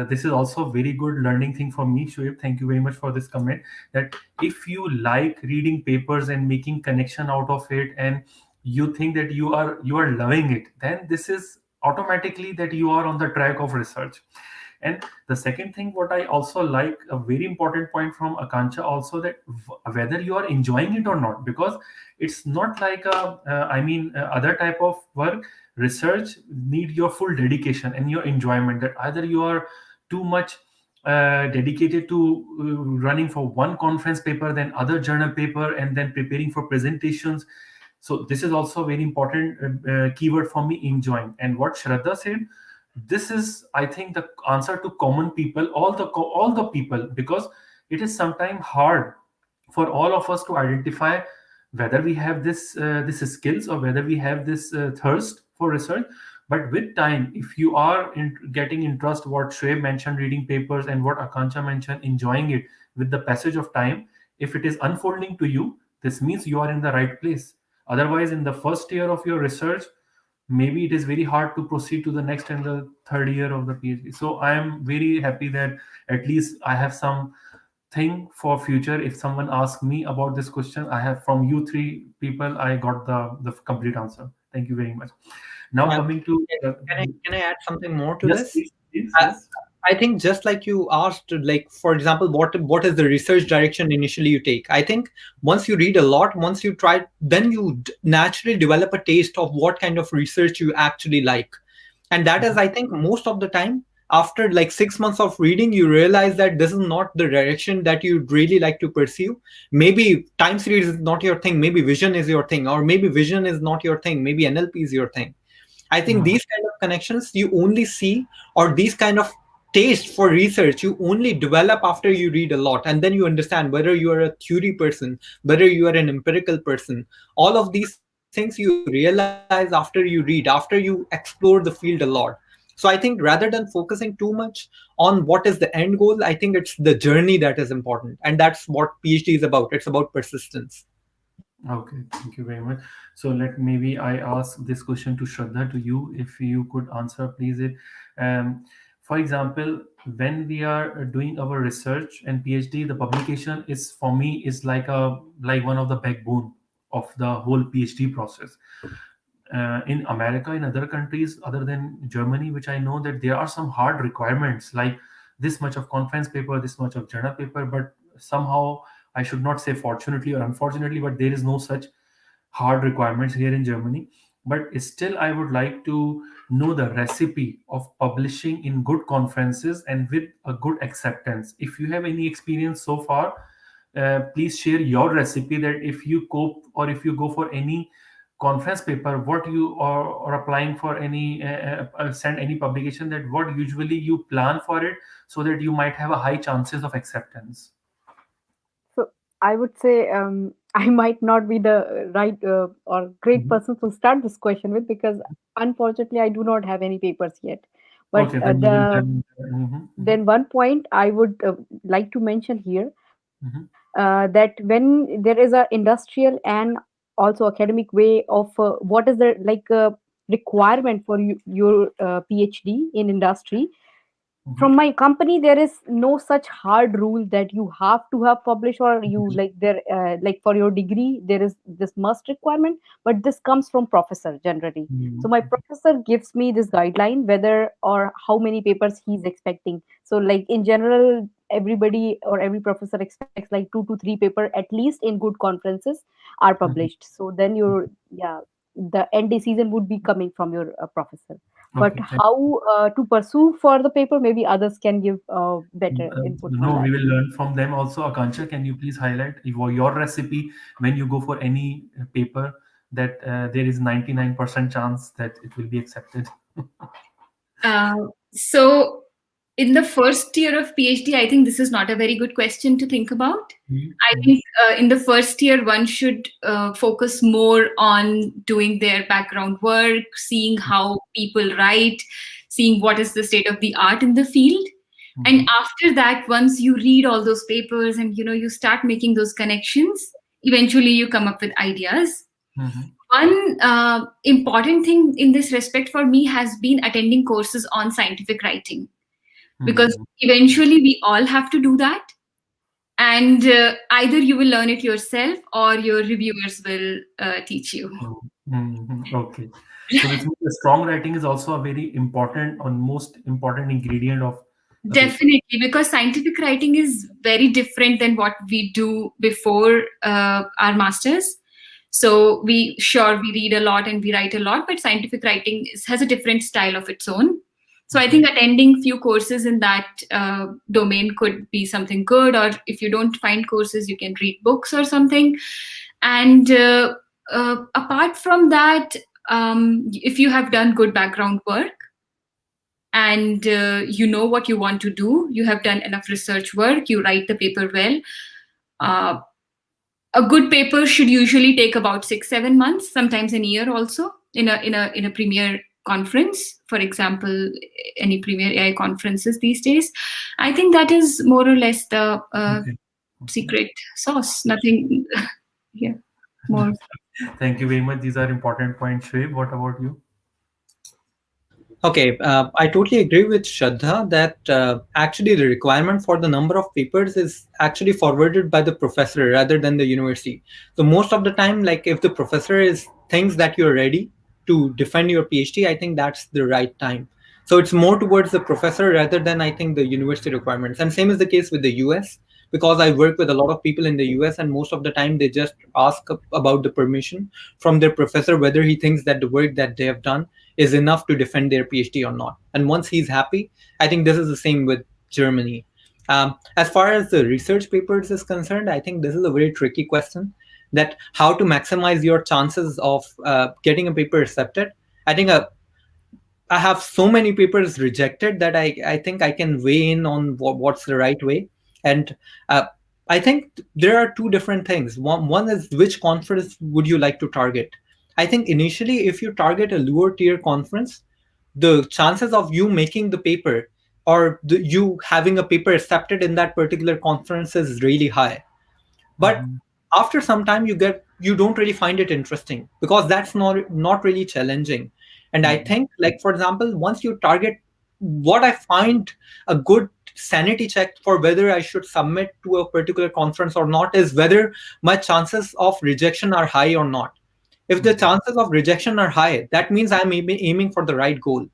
this is also a very good learning thing for me. Shoaib, thank you very much for this comment. That if you like reading papers and making connection out of it, and you think that you are loving it, then this is automatically that you are on the track of research. And the second thing, what I also like, a very important point from Akanksha also, that whether you are enjoying it or not, because it's not like other type of work. Research need your full dedication and your enjoyment. That either you are too much dedicated to running for one conference paper, then other journal paper, and then preparing for presentations. So this is also a very important keyword for me, enjoying. And what Shraddha said, this is, I think, the answer to common people, all the people, because it is sometimes hard for all of us to identify whether we have this skills, or whether we have this thirst for research. But with time, if you are getting interest, what Shoaib mentioned, reading papers, and what Akanksha mentioned, enjoying it, with the passage of time, if it is unfolding to you, this means you are in the right place. Otherwise, in the first year of your research, maybe it is very hard to proceed to the next and the third year of the PhD. So I am very happy that at least I have some thing for future. If someone asks me about this question, I have, from you three people, I got the complete answer. Thank you very much. Now coming to Can I add something more to yes, this? please, please, I, yes. I think just like you asked, like for example, what is the research direction initially you take? I think once you read a lot, once you try, then you naturally develop a taste of what kind of research you actually like. And that is, Mhm. I think, most of the time, after like 6 months of reading, you realize that this is not the direction that you'd really like to pursue. Maybe time series is not your thing, maybe vision is your thing, or maybe vision is not your thing, maybe NLP is your thing. I think Mhm. these kind of connections you only see, or these kind of taste for research you only develop after you read a lot, and then you understand whether you are a theory person, whether you are an empirical person. All of these things you realize after you read, after you explore the field a lot. So I think rather than focusing too much on what is the end goal, I think it's the journey that is important, and that's what PhD is about. It's about persistence. Okay, thank you very much. So let maybe I ask this question to Shraddha, to you, if you could answer, please. For example, when we are doing our research and PhD, the publication is, for me, is like one of the backbone of the whole PhD process. In America, in other countries other than Germany, which I know, that there are some hard requirements, like this much of conference paper, this much of journal paper, but somehow, I should not say fortunately or unfortunately, but there is no such hard requirements here in Germany. But still, I would like to know the recipe of publishing in good conferences and with a good acceptance. If you have any experience so far, please share your recipe, that if you cope or if you go for any conference paper, what you are, or applying for any send any publication, that what usually you plan for it, so that you might have a high chances of acceptance. So I would say I might not be the right or great Mhm. person to start this question with, because unfortunately I do not have any papers yet. But Okay, then we will then. then one point I would like to mention here, Mhm. that when there is a industrial and also academic way of what is the requirement for your PhD in industry, Mhm. from my company there is no such hard rule that you have to have published, or you like there like for your degree there is this must requirement, but this comes from professor generally. So Mhm. my professor gives me this guideline whether or how many papers he's expecting. So like in general, everybody or every professor expects like 2 to 3 paper at least in good conferences are Mhm. published. So then your, yeah, the end decision would be coming from your professor. But Okay, thank you. how to pursue for the paper, maybe others can give better input on No, that. we will learn from them also. Akanksha, can you please highlight your recipe when you go for any paper, that there is 99% chance that it will be accepted? Uh, so, in the first year of PhD, I think this is not a very good question to think about. I Mhm. think in the first year, one should focus more on doing their background work, seeing how people write, seeing what is the state of the art in the field. And Mhm. after that, once you read all those papers and you start making those connections, eventually you come up with ideas. Mhm. One important thing in this respect for me has been attending courses on scientific writing, because Mhm. eventually we all have to do that. And either you will learn it yourself or your reviewers will teach you. Mhm. Mhm. Okay. So this means the strong writing is also a very important or most important ingredient of a paper. Definitely, because scientific writing is very different than what we do before our masters. So we read a lot and we write a lot, but scientific writing has a different style of its own. So I Mhm. think attending few courses in that domain could be something good. Or if you don't find courses, you can read books or something. And apart from that, if you have done good background work, and you know what you want to do, you have done enough research work, you write the paper well. uh, a good paper should usually take about 6 7 months, sometimes a year also, in a premier conference, for example, any premier AI conferences these days. I think that is more or less the Okay. Okay. secret sauce, nothing. Yeah, more. Thank you very much. These are important points, Shoaib. What about you? Okay, I totally agree with Shraddha that actually the requirement for the number of papers is actually forwarded by the professor rather than the university. So most of the time, like if the professor is thinks that you're ready to defend your PhD, I think that's the right time. So it's more towards the professor rather than I think the university requirements. And same is the case with the US, because I work with a lot of people in the US, and most of the time they just ask about the permission from their professor whether he thinks that the work that they have done is enough to defend their PhD or not. And once he's happy, I think this is the same with Germany. As far as the research papers is concerned, I think this is a very tricky question. That how to maximize your chances of getting a paper accepted. I think I have so many papers rejected that I think I can weigh in on what's the right way. And uh, I think there are two different things. One is which conference would you like to target? I think initially, if you target a lower tier conference, the chances of you making the paper or you having a paper accepted in that particular conference is really high. But Mhm. after some time you don't really find it interesting because that's not really challenging. And I Mhm. think, like for example, once you target, what I find a good sanity check for whether I should submit to a particular conference or not is whether my chances of rejection are high or not. If the Mhm. chances of rejection are high, that means I'm aiming for the right goal.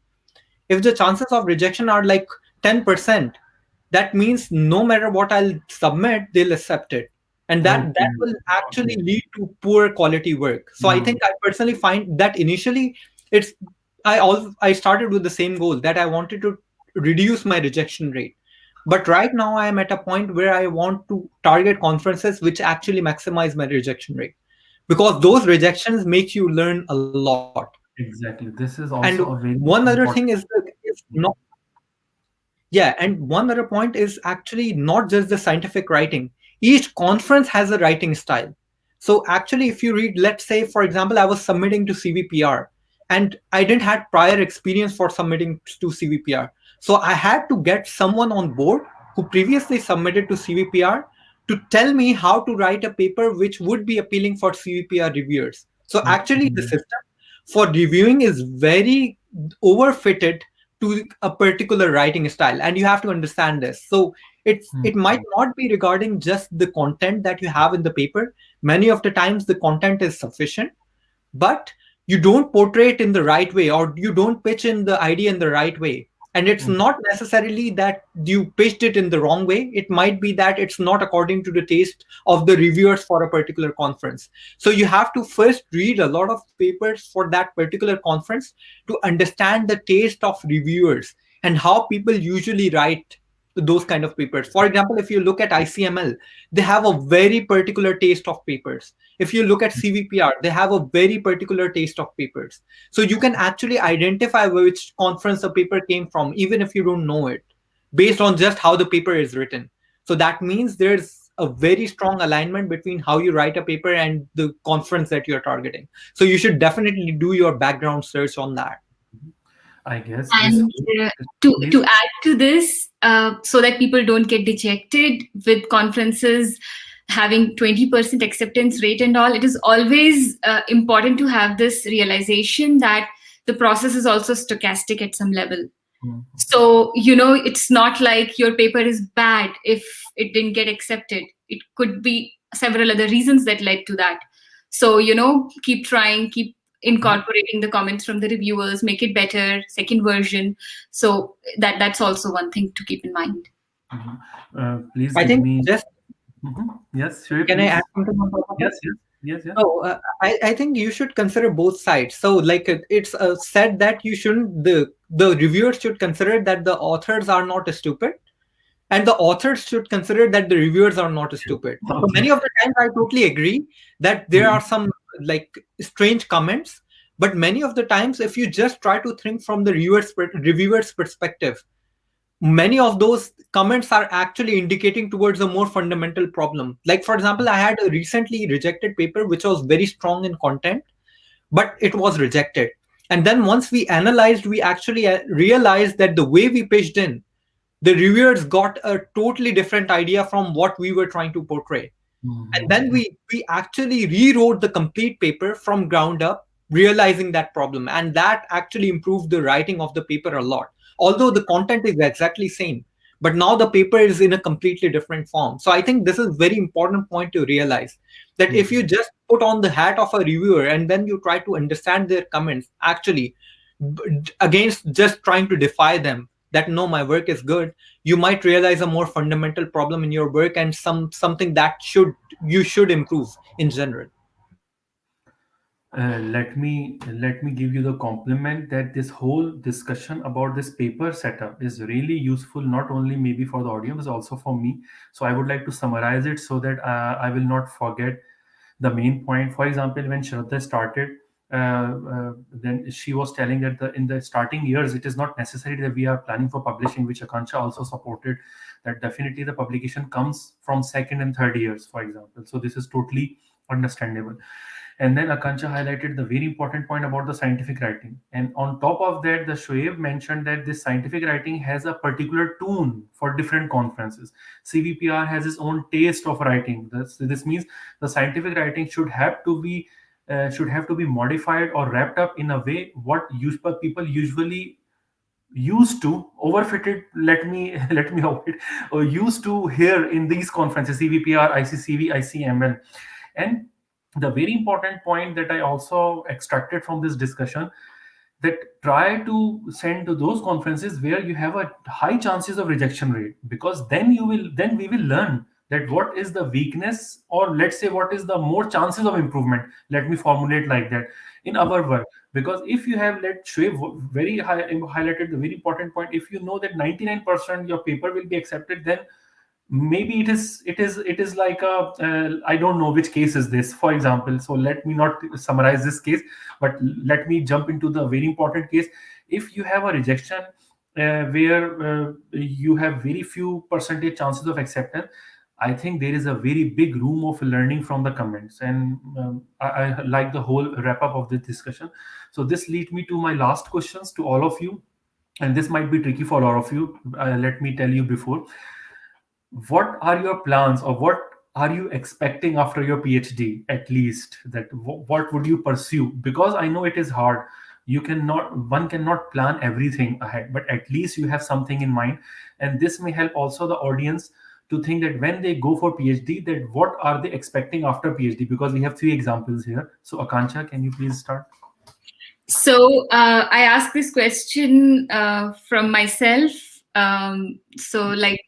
If the chances of rejection are like 10%, that means no matter what I'll submit, they'll accept it. And that Okay. will actually Okay. lead to poor quality work. So I Mm. think I personally find that initially it's I started with the same goal that I wanted to reduce my rejection rate. But right now I am at a point where I want to target conferences which actually maximize my rejection rate, because those rejections make you learn a lot. Exactly. This is And also a one very other thing important. is not. Yeah, and one other point is actually not just the scientific writing. Each conference has a writing style. So actually, if you read, let's say, for example, I was submitting to CVPR and I didn't had prior experience for submitting to CVPR. So I had to get someone on board who previously submitted to CVPR to tell me how to write a paper which would be appealing for CVPR reviewers. So actually, the Okay. system for reviewing is very overfitted to a particular writing style, and you have to understand this. So it might Mhm. not be regarding just the content that you have in the paper. Many of the times the content is sufficient, but you don't portray it in the right way, or you don't pitch in the idea in the right way. And it's Mhm. not necessarily that you pitched it in the wrong way. It might be that it's not according to the taste of the reviewers for a particular conference. So you have to first read a lot of papers for that particular conference to understand the taste of reviewers and how people usually write those kind of papers. For example, if you look at ICML, they have a very particular taste of papers. If you look at CVPR, they have a very particular taste of papers. So you can actually identify which conference the paper came from, even if you don't know it, based on just how the paper is written. So that means there's a very strong alignment between how you write a paper and the conference that you're targeting. So you should definitely do your background search on that. I guess this And whole, to please. add to this, so that people don't get dejected with conferences having 20% acceptance rate and all, it is always important to have this realization that the process is also stochastic at some level. Mhm. So, it's not like your paper is bad if it didn't get accepted. It could be several other reasons that led to that. So, keep trying, keep Mhm. incorporating the comments from the reviewers, make it better, second version. So that's also one thing to keep in mind. Mhm. Please I give think me. just, Mhm. Yes, sure, can I add please. something on top of it? Yes, yes, yes, yeah. So I think you should consider both sides. So like it's said that you shouldn't the reviewers should consider that the authors are not stupid, and the authors should consider that the reviewers are not stupid. So Okay. many of the times I totally agree that there are Mhm. some like strange comments, but many of the times if you just try to think from the reviewers perspective, many of those comments are actually indicating towards a more fundamental problem. Like for example, I had a recently rejected paper which was very strong in content, but it was rejected. And then once we analyzed, we actually realized that the way we pitched in, the reviewers got a totally different idea from what we were trying to portray. And then Mhm. we actually rewrote the complete paper from ground up, realizing that problem, and that actually improved the writing of the paper a lot, although the content is exactly same, but now the paper is in a completely different form. So I think this is very important point to realize, that if you Mhm. just put on the hat of a reviewer and then you try to understand their comments actually, against just trying to defy them that no, my work is good, you might realize a more fundamental problem in your work and something that you should improve in general. Let me give you the compliment that this whole discussion about this paper setup is really useful, not only maybe for the audience, but also for me. So I would like to summarize it so that I will not forget the main point. For example, when Shraddha started, then she was telling that in the starting years, it is not necessary that we are planning for publishing, which Akansha also supported. That definitely the publication comes from second and third years, for example. So this is totally understandable. And then Akanksha highlighted the very important point about the scientific writing. And on top of that, the Shoaib mentioned that this scientific writing has a particular tune for different conferences. CVPR has its own taste of writing. This means the scientific writing should have to be modified or wrapped up in a way what people usually used to overfitted, let me let me avoid, or used to hear in these conferences, CVPR, ICCV, ICML. And the very important point that I also extracted from this discussion, that try to send to those conferences where you have a high chances of rejection rate, because then we will learn that what is the weakness, or let's say what is the more chances of improvement, let me formulate like that, in our work. Because if you have, let Shwe very high highlighted the very important point, if you know that 99% your paper will be accepted, then maybe it is like a I don't know which case is this, for example. So let me not summarize this case, but let me jump into the very important case. If you have a rejection where you have very few percentage chances of acceptance, I think there is a very big room of learning from the comments. And I like the whole wrap up of this discussion. So this leads me to my last questions to all of you, and this might be tricky for all of you. Let me tell you before, what are your plans, or what are you expecting after your PhD, at least that what would you pursue? Because I know it is hard. One cannot plan everything ahead, but at least you have something in mind. And this may help also the audience to think that when they go for PhD, that what are they expecting after PhD? Because we have three examples here. So Akanksha, can you please start? So I asked this question from myself. So like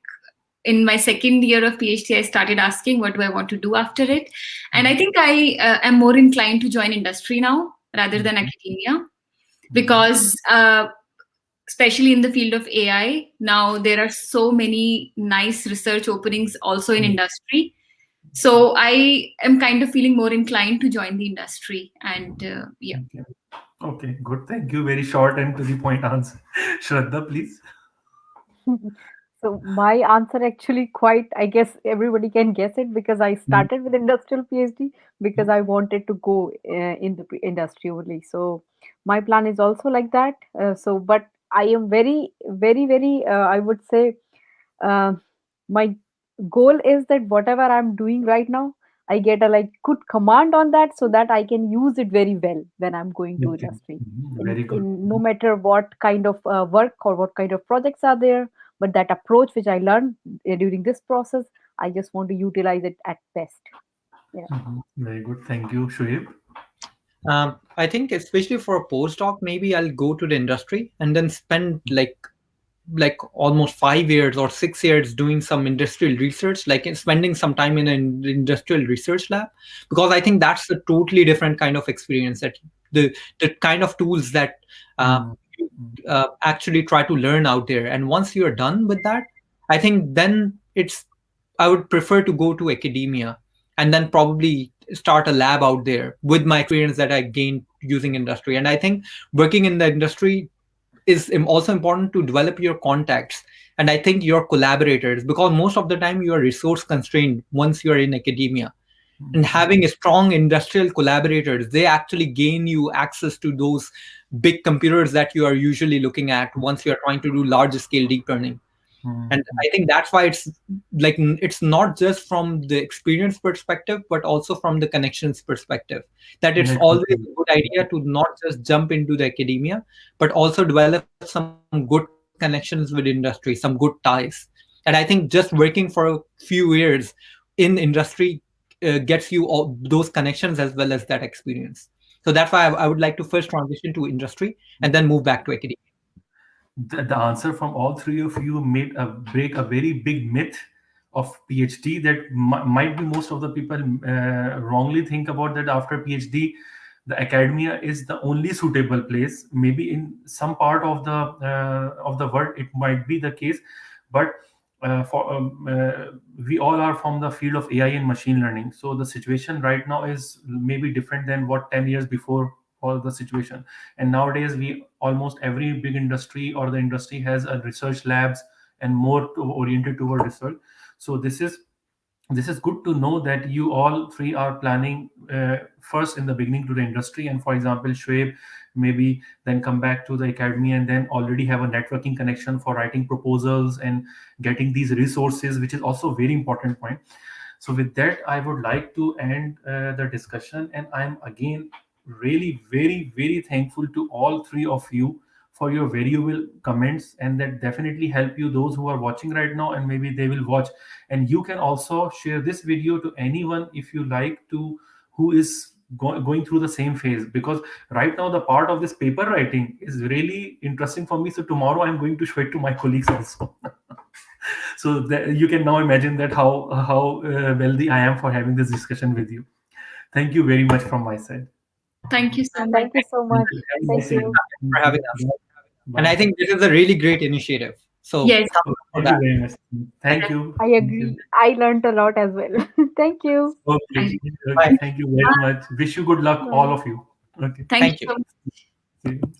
in my second year of PhD, I started asking what do I want to do after it. And I think I am more inclined to join industry now rather than academia, because especially in the field of AI, now there are so many nice research openings also in industry. So I am kind of feeling more inclined to join the industry. And yeah. Okay, good. Thank you. Very short and to the point answer. Shraddha, please. So my answer actually quite, I guess everybody can guess it, because I Mhm. started with industrial PhD because I wanted to go in the industry only. So my plan is also like that. But I am very, very, very, I would say, uh, my goal is that whatever I'm doing right now, I get a like good command on that so that I can use it very well when I'm going to Okay. industry. Very good. In no matter what kind of work or what kind of projects are there, but that approach which I learned during this process, I just want to utilize it at best. Yeah. Very good. Thank you, Shoaib. I think especially for a postdoc, maybe I'll go to the industry and then spend like almost 5 years or 6 years doing some industrial research, like spending some time in an industrial research lab, because I think that's a totally different kind of experience. That the kind of tools that uh, Mm, you actually try to learn out there, and once you're done with that, I think then I would prefer to go to academia and then probably start a lab out there with my experience that I gained using industry. And I think working in the industry is also important to develop your contacts, and I think your collaborators, because most of the time you are resource constrained once you are in academia. And having a strong industrial collaborators, they actually gain you access to those big computers that you are usually looking at once you are trying to do large scale deep learning. And mm, I think that's why it's like it's not just from the experience perspective but also from the connections perspective, that it's always exactly. a good idea to not just jump into the academia but also develop some good connections with industry, some good ties. And I think just working for a few years in industry gets you all those connections as well as that experience. So that's why I would like to first transition to industry and then move back to academia. The answer from all three of you made a break a very big myth of PhD that might be most of the people wrongly think about, that after PhD the academia is the only suitable place. Maybe in some part of the world it might be the case, but we all are from the field of AI and machine learning. So the situation right now is maybe different than what 10 years before all the situation. And nowadays we almost every big industry or the industry has a research labs and more oriented toward research. So this is this is good to know that you all three are planning first in the beginning to the industry, and for example Shoaib maybe then come back to the academy and then already have a networking connection for writing proposals and getting these resources, which is also a very important point. So with that, I would like to end the discussion, and I'm again really very very thankful to all three of you for your valuable comments, and that definitely help you those who are watching right now, and maybe they will watch. And you can also share this video to anyone if you like to, who is going through the same phase, because right now the part of this paper writing is really interesting for me. So tomorrow I'm going to show it to my colleagues also. So that you can now imagine that how wealthy I am for having this discussion with you. Thank you very much from my side. Thank you so much. Thank you so Thank much. you. Have a Thank nice evening. you. for Thank having you. us. And I Bye. think this is a really great initiative. So Yes. thumbs up for Thank you that. very much. Thank you. I Thank you. agree. I learned a lot as well. Thank you. Okay. Bye. Okay. Thank you very much. Wish you good luck, all Bye. of you. Okay. Thank you Thank you. so much. See you.